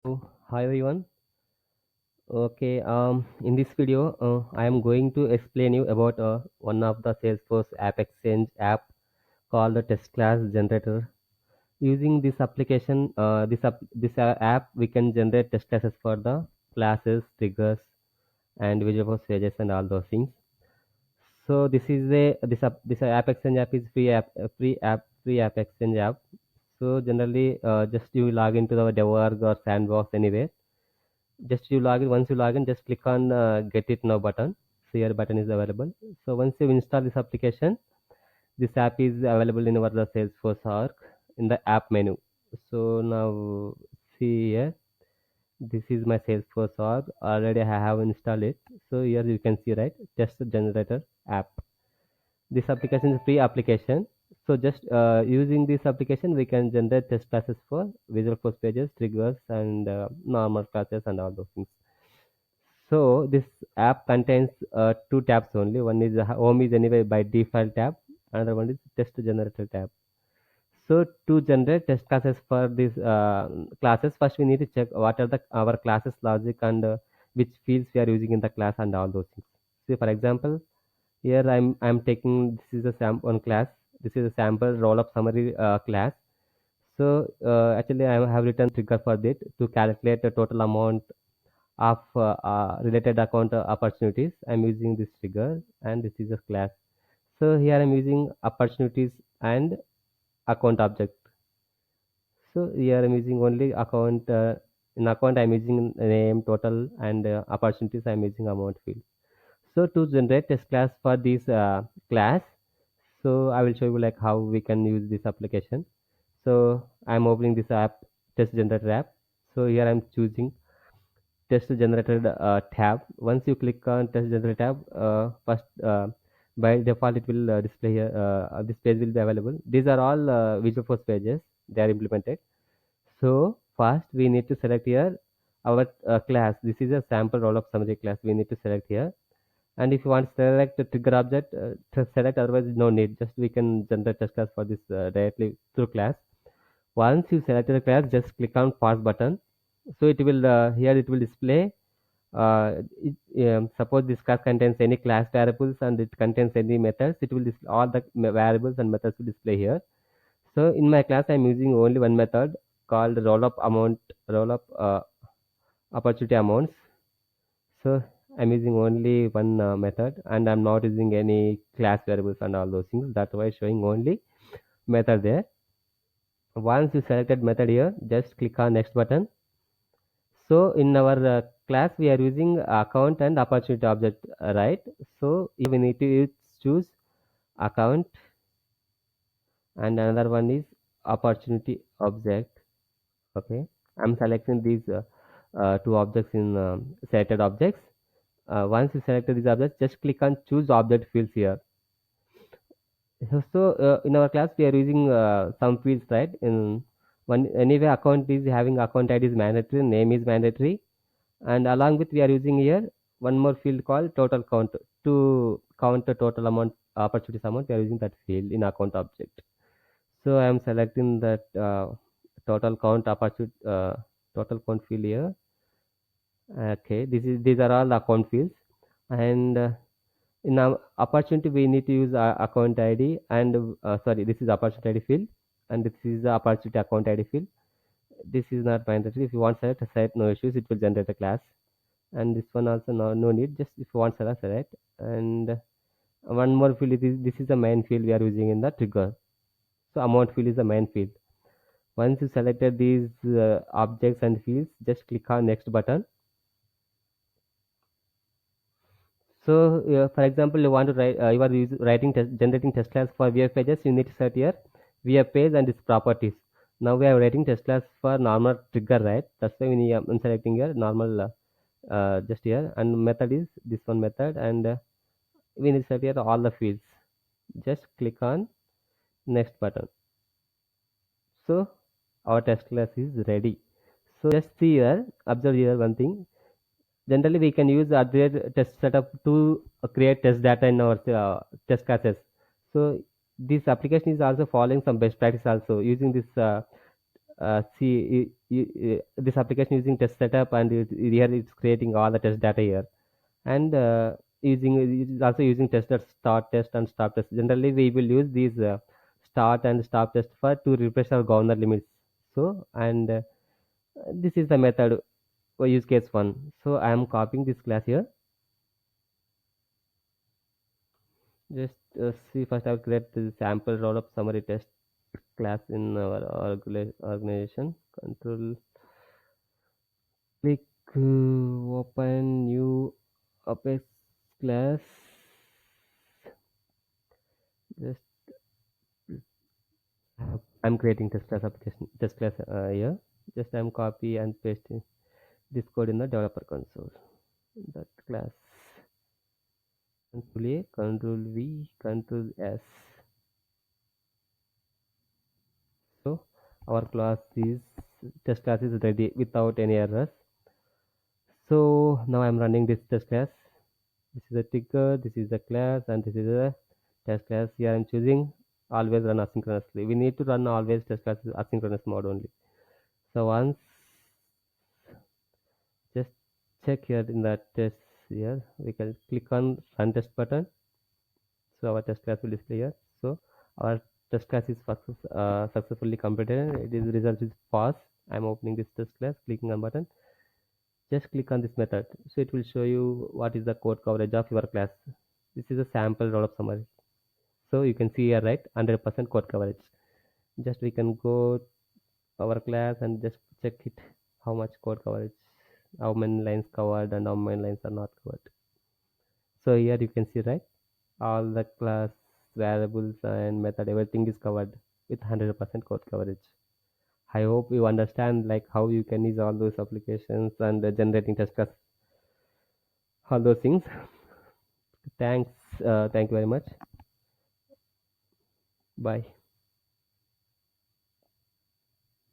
Hi everyone. Okay, in this video, I am going to explain you about one of the Salesforce App Exchange app called the Test Class Generator. Using this application, app, we can generate test classes for the classes, triggers, and visual force pages and all those things. So this App Exchange app is free app exchange app. So generally, just you log into the dev.org or sandbox anywhere. Just you log in. Once you log in, just click on get it now button. So here button is available. So once you install this application, this app is available in our the Salesforce org in the app menu. So now see here, this is my Salesforce org. Already I have installed it. So here you can see, right, test generator app. This application is free application. So just using this application, we can generate test classes for visual force pages, triggers, and normal classes and all those things. So this app contains two tabs only. One is home is anyway by default tab. Another one is test generator tab. So to generate test classes for these classes, first we need to check what are the our classes logic and which fields we are using in the class and all those things. So for example, here I'm taking, this is a one class. This is a sample roll up summary class. So actually I have written trigger for it to calculate the total amount of related account opportunities. I'm using this trigger and this is a class. So here I'm using opportunities and account object. So here I'm using only account. In account I'm using name, total, and opportunities I'm using amount field. So to generate test class for this class, so I will show you like how we can use this application. So I'm opening this app, test generator app. So here I'm choosing test generated tab. Once you click on test generator tab, first by default it will display here. This page will be available. These are all Visual Force pages. They are implemented. So first we need to select here our class. This is a sample roll up summary class. We need to select here. And if you want to select the trigger object, to select, otherwise no need. Just we can generate test class for this directly through class. Once you select the class, just click on pause button. So it will here it will display. Suppose this class contains any class variables and it contains any methods. It will display all the variables and methods will display here. So in my class, I'm using only one method called roll up opportunity amounts. So I'm using only one method and I'm not using any class variables and all those things. That's why showing only method there. Once you selected method here, just click on next button. So in our class, we are using account and opportunity object, right? So we need to choose account and another one is opportunity object. Okay, I'm selecting these two objects in selected objects. Once you selected these objects, just click on choose object fields here. So in our class, we are using some fields, right? In one anyway, account is having account ID is mandatory, name is mandatory, and along with we are using here one more field called total count to count the total amount opportunities amount. We are using that field in account object. So I am selecting that total count opportunity total count field here. Okay, these are all the account fields, and in our opportunity we need to use account ID and sorry, this is opportunity ID field and this is the opportunity account ID field. This is not mandatory. If you want select, select, no issues, it will generate a class. And this one also no need, just if you want select. And one more field is this is the main field we are using in the trigger. So amount field is the main field. Once you selected these objects and fields, just click on next button. So for example, you want to write you are writing generating test class for VF pages. You need to set here VF page and its properties. Now we are writing test class for normal trigger, right? That's why we need I'm selecting here normal just here, and method is this one method, and we need to set here all the fields. Just click on next button. So our test class is ready. So just see here, observe here one thing. Generally, we can use other test setup to create test data in our test classes. So this application is also following some best practice also using this this application using test setup, and here it's creating all the test data here, and it's also using testers start test and stop test. Generally we will use these start and stop test for to refresh our governor limits. So, and this is the method for use case one. So I am copying this class here. Just see, first I will create the sample roll up summary test class in our organization. Control click, open new Apex class. Just I'm creating test class application test class here. Just I'm copy and pasting this code in the developer console. That class. Control A, Control V, Control S. So our class is test class is ready without any errors. So now I'm running this test class. This is a ticker, this is the class, and this is a test class. Here I'm choosing always run asynchronously. We need to run always test class asynchronous mode only. So once, just check here in the test here, we can click on run test button. So our test class will display here. So our test class is successfully completed. It is result is pass. I'm opening this test class, clicking on button. Just click on this method. So it will show you what is the code coverage of your class. This is a sample roll up summary. So you can see here, right, 100% code coverage. Just we can go our class and just check it, how much code coverage, how many lines covered and how many lines are not covered. So here you can see, right, all the class variables and method, everything is covered with 100% code coverage. I hope you understand like how you can use all those applications and generating test class, all those things. Thanks. Thank you very much. Bye.